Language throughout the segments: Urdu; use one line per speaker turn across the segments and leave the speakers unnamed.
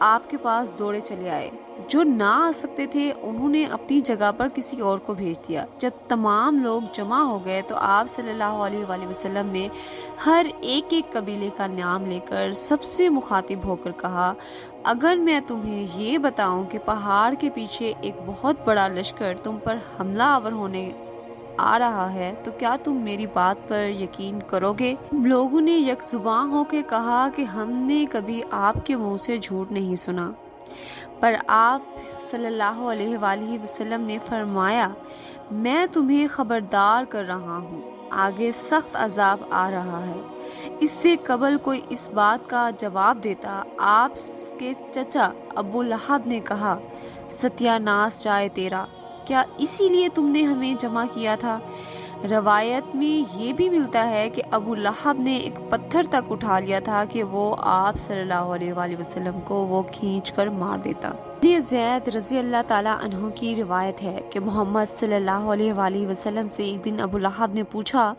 آپ کے پاس دوڑے چلے آئے۔ جو نہ آ سکتے تھے انہوں نے اپنی جگہ پر کسی اور کو بھیج دیا۔ جب تمام لوگ جمع ہو گئے تو آپ صلی اللہ علیہ وآلہ وسلم نے ہر ایک قبیلے کا نام لے کر سب سے مخاطب ہو کر کہا، اگر میں تمہیں یہ بتاؤں کہ پہاڑ کے پیچھے ایک بہت بڑا لشکر تم پر حملہ آور ہونے آ رہا ہے تو کیا تم میری بات پر یقین کرو گے؟ لوگوں نے یک زباں ہو کے کہا کہ ہم نے کبھی آپ کے منہ سے جھوٹ نہیں سنا۔ پر آپ صلی اللہ علیہ وآلہ وسلم نے فرمایا، میں تمہیں خبردار کر رہا ہوں، آگے سخت عذاب آ رہا ہے۔ اس سے قبل کوئی اس بات کا جواب دیتا، آپ کے چچا ابو لہب نے کہا، ستیہ ناس جائے تیرا، کیا اسی لیے تم نے ہمیں جمع کیا تھا؟ روایت میں یہ بھی ملتا ہے کہ ابو لہب نے ایک پتھر تک اٹھا لیا تھا کہ وہ آپ صلی اللہ علیہ وآلہ وسلم کو وہ کھینچ کر مار دیتا۔ یہ زید رضی اللہ تعالیٰ عنہ کی روایت ہے کہ محمد صلی اللہ علیہ وآلہ وسلم سے ایک دن ابو لہب نے پوچھا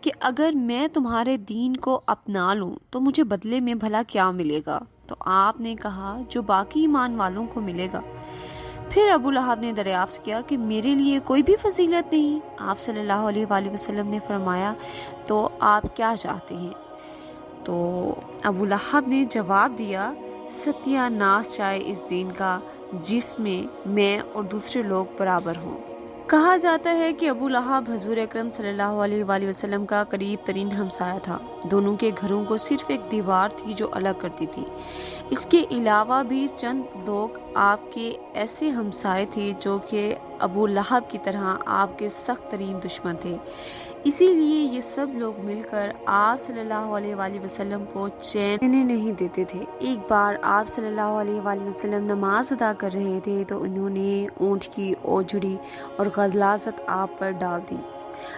کہ اگر میں تمہارے دین کو اپنا لوں تو مجھے بدلے میں بھلا کیا ملے گا؟ تو آپ نے کہا، جو باقی ایمان والوں کو ملے گا۔ پھر ابو لہب نے دریافت کیا کہ میرے لیے کوئی بھی فضیلت نہیں؟ آپ صلی اللہ علیہ وآلہ وسلم نے فرمایا، تو آپ کیا چاہتے ہیں؟ تو ابو لہب نے جواب دیا، ستیہ ناس چاہے اس دین کا جس میں اور دوسرے لوگ برابر ہوں۔ کہا جاتا ہے کہ ابو لہب حضور اکرم صلی اللہ علیہ وآلہ وسلم کا قریب ترین ہمسایہ تھا۔ دونوں کے گھروں کو صرف ایک دیوار تھی جو الگ کرتی تھی۔ اس کے علاوہ بھی چند لوگ آپ کے ایسے ہمسائے تھے جو کہ ابو لہب کی طرح آپ کے سخت ترین دشمن تھے۔ اسی لیے یہ سب لوگ مل کر آپ صلی اللہ علیہ وآلہ وسلم کو چین نہیں دیتے تھے۔ ایک بار آپ صلی اللہ علیہ وآلہ وسلم نماز ادا کر رہے تھے تو انہوں نے اونٹ کی اوجھڑی اور غلاظت آپ پر ڈال دی۔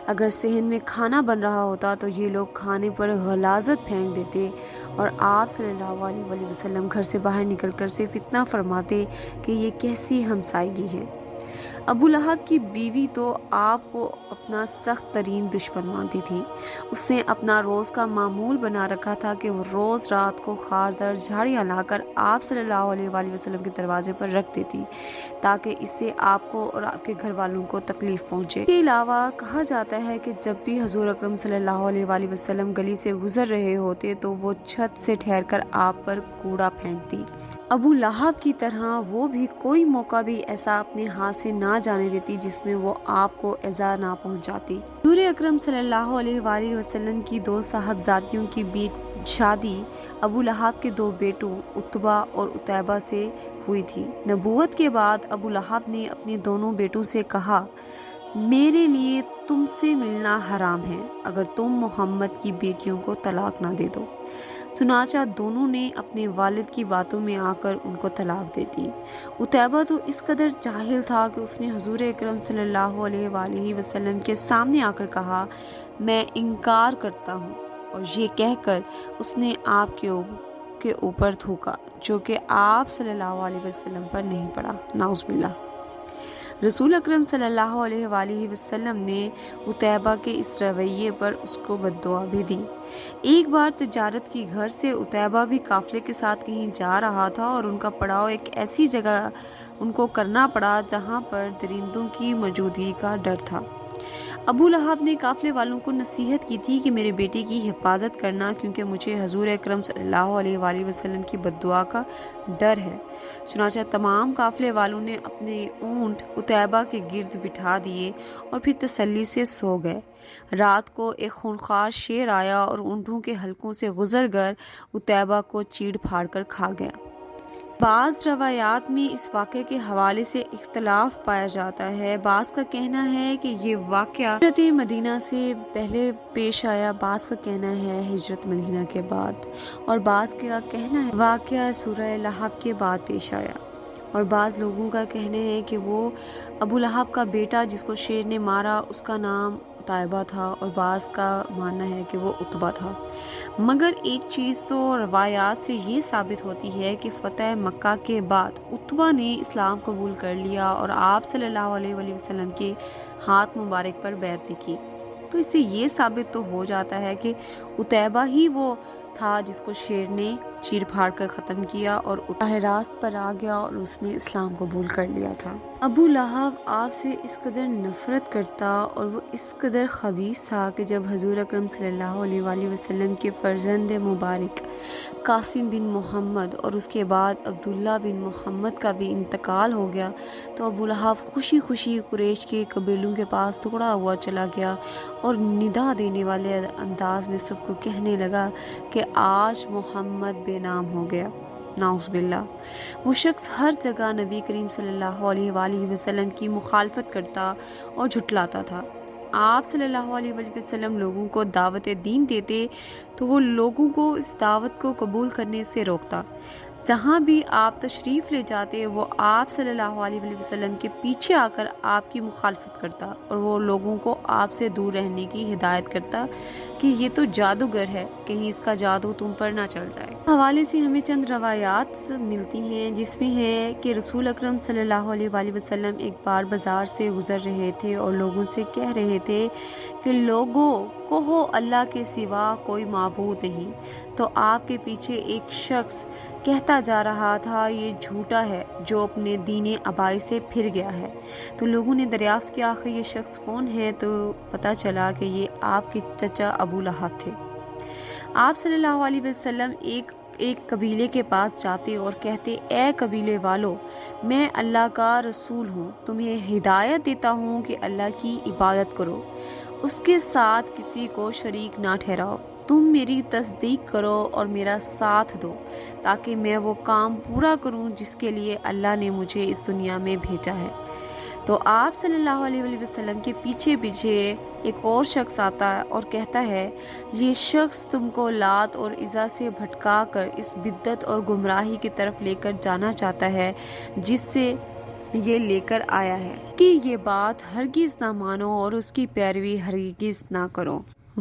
اگر صحن میں کھانا بن رہا ہوتا تو یہ لوگ کھانے پر غلاظت پھینک دیتے اور آپ صلی اللہ علیہ وآلہ وسلم گھر سے باہر نکل کر صرف اتنا فرماتے کہ یہ کیسی ہمسائیگی ہے۔ ابو لہب کی بیوی تو آپ کو اپنا سخت ترین دشمن مانتی تھی۔ اس نے اپنا روز کا معمول بنا رکھا تھا کہ وہ روز رات کو خاردار جھاڑیاں لا کر آپ صلی اللہ علیہ وآلہ وسلم کے دروازے پر رکھ دیتی تاکہ اس سے آپ کو اور آپ کے گھر والوں کو تکلیف پہنچے۔ اس کے علاوہ کہا جاتا ہے کہ جب بھی حضور اکرم صلی اللہ علیہ وآلہ وسلم گلی سے گزر رہے ہوتے تو وہ چھت سے ٹھہر کر آپ پر کوڑا پھینکتی۔ ابو لہب کی طرح وہ بھی کوئی موقع بھی ایسا اپنے ہاتھ سے نہ جانے دیتی جس میں وہ آپ کو ایذا نہ پہنچاتی۔ حضور اکرم صلی اللہ علیہ وآلہ وسلم کی دو صاحبزادیوں کی شادی ابو لہب کے دو بیٹوں عتبہ اور عتیبہ سے ہوئی تھی۔ نبوت کے بعد ابو لہب نے اپنے دونوں بیٹوں سے کہا، میرے لیے تم سے ملنا حرام ہے اگر تم محمد کی بیٹیوں کو طلاق نہ دے دو۔ چنانچہ دونوں نے اپنے والد کی باتوں میں آ کر ان کو طلاق دے دی۔ عتیبہ تو اس قدر جاہل تھا کہ اس نے حضور اکرم صلی اللہ علیہ وآلہ وسلم کے سامنے آ کر کہا، میں انکار کرتا ہوں، اور یہ کہہ کر اس نے آپ کے اوپر تھوکا جو کہ آپ صلی اللہ علیہ وسلم پر نہیں پڑا۔ نعوذ باللہ۔ رسول اکرم صلی اللہ علیہ وآلہ وسلم نے عتیبہ کے اس رویے پر اس کو بد دعا بھی دی۔ ایک بار تجارت کی گھر سے عتیبہ بھی قافلے کے ساتھ کہیں جا رہا تھا اور ان کا پڑاؤ ایک ایسی جگہ ان کو کرنا پڑا جہاں پر درندوں کی موجودگی کا ڈر تھا۔ ابو لہب نے قافلے والوں کو نصیحت کی تھی کہ میرے بیٹے کی حفاظت کرنا کیونکہ مجھے حضور اکرم صلی اللہ علیہ وآلہ وسلم کی بد دعا کا ڈر ہے۔ چنانچہ تمام قافلے والوں نے اپنے اونٹ عتیبہ کے گرد بٹھا دیے اور پھر تسلی سے سو گئے۔ رات کو ایک خونخوار شیر آیا اور اونٹوں کے حلقوں سے گزر کر عتیبہ کو چیڑ پھاڑ کر کھا گیا۔ بعض روایات میں اس واقعے کے حوالے سے اختلاف پایا جاتا ہے۔ بعض کا کہنا ہے کہ یہ واقعہ ہجرت مدینہ سے پہلے پیش آیا، بعض کا کہنا ہے ہجرت مدینہ کے بعد، اور بعض کا کہنا ہے واقعہ سورہ لہب کے بعد پیش آیا، اور بعض لوگوں کا کہنا ہے کہ وہ ابو لہب کا بیٹا جس کو شیر نے مارا اس کا نام عتیبہ تھا، اور بعض کا ماننا ہے کہ وہ عتبہ تھا۔ مگر ایک چیز تو روایات سے یہ ثابت ہوتی ہے کہ فتح مکہ کے بعد عتبہ نے اسلام قبول کر لیا اور آپ صلی اللہ علیہ وآلہ وسلم کے ہاتھ مبارک پر بیعت بھی کی۔ تو اس سے یہ ثابت تو ہو جاتا ہے کہ عتیبہ ہی وہ تھا جس کو شیر نے چیر پھاڑ کر ختم کیا اور راہ راست پر آ گیا اور اس نے اسلام قبول کر لیا تھا۔ ابو لہب آپ سے اس قدر نفرت کرتا اور وہ اس قدر خبیث تھا کہ جب حضور اکرم صلی اللہ علیہ وآلہ وسلم کے فرزند مبارک قاسم بن محمد اور اس کے بعد عبداللہ بن محمد کا بھی انتقال ہو گیا تو ابو لہب خوشی خوشی قریش کے قبیلوں کے پاس ٹکڑا ہوا چلا گیا اور ندا دینے والے انداز میں سب کو کہنے لگا کہ آج محمد بے نام ہو گیا۔ نعوذ باللہ۔ وہ شخص ہر جگہ نبی کریم صلی اللہ علیہ وآلہ وسلم کی مخالفت کرتا اور جھٹلاتا تھا۔ آپ صلی اللہ علیہ وآلہ وسلم لوگوں کو دعوت دین دیتے تو وہ لوگوں کو اس دعوت کو قبول کرنے سے روکتا۔ جہاں بھی آپ تشریف لے جاتے وہ آپ صلی اللہ علیہ وآلہ وسلم کے پیچھے آ کر آپ کی مخالفت کرتا اور وہ لوگوں کو آپ سے دور رہنے کی ہدایت کرتا کہ یہ تو جادوگر ہے، کہیں اس کا جادو تم پر نہ چل جائے۔ حوالے سے ہمیں چند روایات ملتی ہیں جس میں ہے کہ رسول اکرم صلی اللہ علیہ وآلہ وسلم ایک بار بازار سے گزر رہے تھے اور لوگوں سے کہہ رہے تھے کہ لوگوں کہو اللہ کے سوا کوئی معبود نہیں، تو آپ کے پیچھے ایک شخص کہتا جا رہا تھا یہ جھوٹا ہے جو اپنے دین آبائی سے پھر گیا ہے۔ تو لوگوں نے دریافت کیا آخر یہ شخص کون ہے، تو پتہ چلا کہ یہ آپ کے چچا ابو لہب تھے۔ آپ صلی اللہ علیہ وسلم ایک قبیلے کے پاس جاتے اور کہتے اے قبیلے والو، میں اللہ کا رسول ہوں، تمہیں ہدایت دیتا ہوں کہ اللہ کی عبادت کرو، اس کے ساتھ کسی کو شریک نہ ٹھہراؤ، تم میری تصدیق کرو اور میرا ساتھ دو تاکہ میں وہ کام پورا کروں جس کے لیے اللہ نے مجھے اس دنیا میں بھیجا ہے۔ تو آپ صلی اللہ علیہ وآلہ وسلم کے پیچھے پیچھے ایک اور شخص آتا ہے اور کہتا ہے یہ شخص تم کو لات اور عزا سے بھٹکا کر اس بدعت اور گمراہی کی طرف لے کر جانا چاہتا ہے جس سے یہ لے کر آیا ہے کہ یہ بات ہرگز نہ مانو اور اس کی پیروی ہرگز نہ کرو۔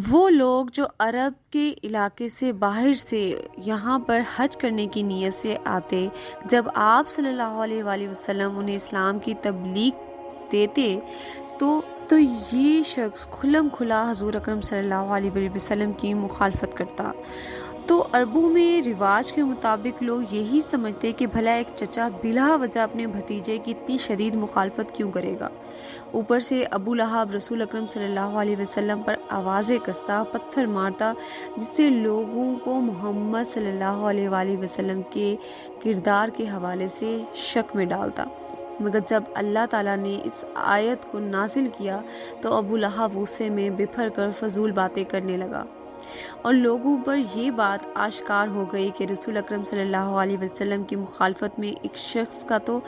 وہ لوگ جو عرب کے علاقے سے باہر سے یہاں پر حج کرنے کی نیت سے آتے، جب آپ صلی اللہ علیہ وآلہ وسلم انہیں اسلام کی تبلیغ دیتے تو یہ شخص کھلم کھلا حضور اکرم صلی اللہ علیہ وآلہ وسلم کی مخالفت کرتا۔ تو عربوں میں رواج کے مطابق لوگ یہی سمجھتے کہ بھلا ایک چچا بلا وجہ اپنے بھتیجے کی اتنی شدید مخالفت کیوں کرے گا۔ اوپر سے ابو لہب رسول اکرم صلی اللہ علیہ وسلم پر آوازیں کستا، پتھر مارتا، جس سے لوگوں کو محمد صلی اللہ علیہ وآلہ وسلم کے کردار کے حوالے سے شک میں ڈالتا۔ مگر جب اللہ تعالیٰ نے اس آیت کو نازل کیا تو ابو لہب غصے میں بپھر کر فضول باتیں کرنے لگا اور لوگوں پر یہ بات آشکار ہو گئی کہ رسول اکرم صلی اللہ علیہ وسلم کی مخالفت میں ایک شخص کا تو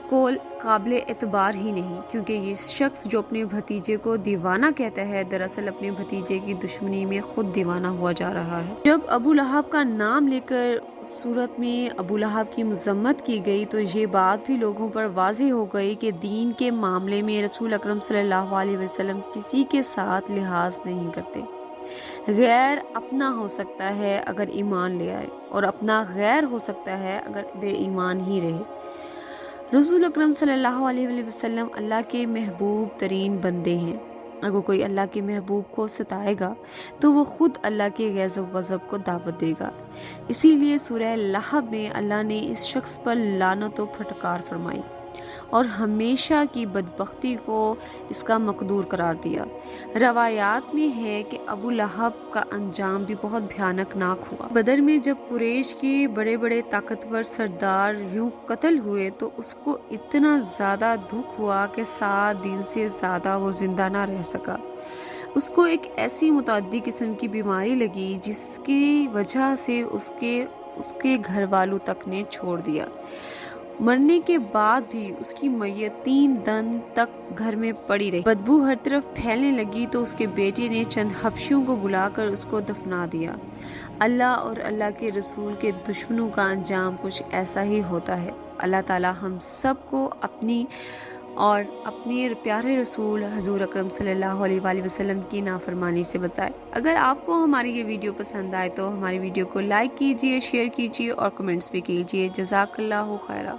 قول قابل اعتبار ہی نہیں، کیونکہ یہ شخص جو اپنے بھتیجے کو دیوانہ کہتا ہے دراصل اپنے بھتیجے کی دشمنی میں خود دیوانہ ہوا جا رہا ہے۔ جب ابو لہب کا نام لے کر صورت میں ابو لہب کی مذمت کی گئی تو یہ بات بھی لوگوں پر واضح ہو گئی کہ دین کے معاملے میں رسول اکرم صلی اللہ علیہ وسلم کسی کے ساتھ لحاظ نہیں کرتے۔ غیر اپنا ہو سکتا ہے اگر ایمان لے آئے اور اپنا غیر ہو سکتا ہے اگر بے ایمان ہی رہے۔ رسول اکرم صلی اللہ علیہ وآلہ وسلم اللہ کے محبوب ترین بندے ہیں۔ اگر کوئی اللہ کے محبوب کو ستائے گا تو وہ خود اللہ کے غضب و غضب کو دعوت دے گا۔ اسی لیے سورہ لہب میں اللہ نے اس شخص پر لعنت و پھٹکار فرمائی اور ہمیشہ کی بدبختی کو اس کا مقدور قرار دیا۔ روایات میں ہے کہ ابو لہب کا انجام بھی بہت بھیانک ہوا۔ بدر میں جب قریش کے بڑے بڑے طاقتور سردار یوں قتل ہوئے تو اس کو اتنا زیادہ دکھ ہوا کہ 7 دن سے زیادہ وہ زندہ نہ رہ سکا۔ اس کو ایک ایسی متعدی قسم کی بیماری لگی جس کی وجہ سے اس کے گھر والوں تک نے چھوڑ دیا۔ مرنے کے بعد بھی اس کی میت 3 دن تک گھر میں پڑی رہی۔ بدبو ہر طرف پھیلنے لگی تو اس کے بیٹے نے چند حبشیوں کو بلا کر اس کو دفنا دیا۔ اللہ اور اللہ کے رسول کے دشمنوں کا انجام کچھ ایسا ہی ہوتا ہے۔ اللہ تعالی ہم سب کو اپنی اور اپنے پیارے رسول حضور اکرم صلی اللہ علیہ وآلہ وسلم کی نافرمانی سے بچائے۔ اگر آپ کو ہماری یہ ویڈیو پسند آئے تو ہماری ویڈیو کو لائک کیجئے، شیئر کیجئے اور کمنٹس بھی کیجئے۔ جزاک اللہ خیرہ۔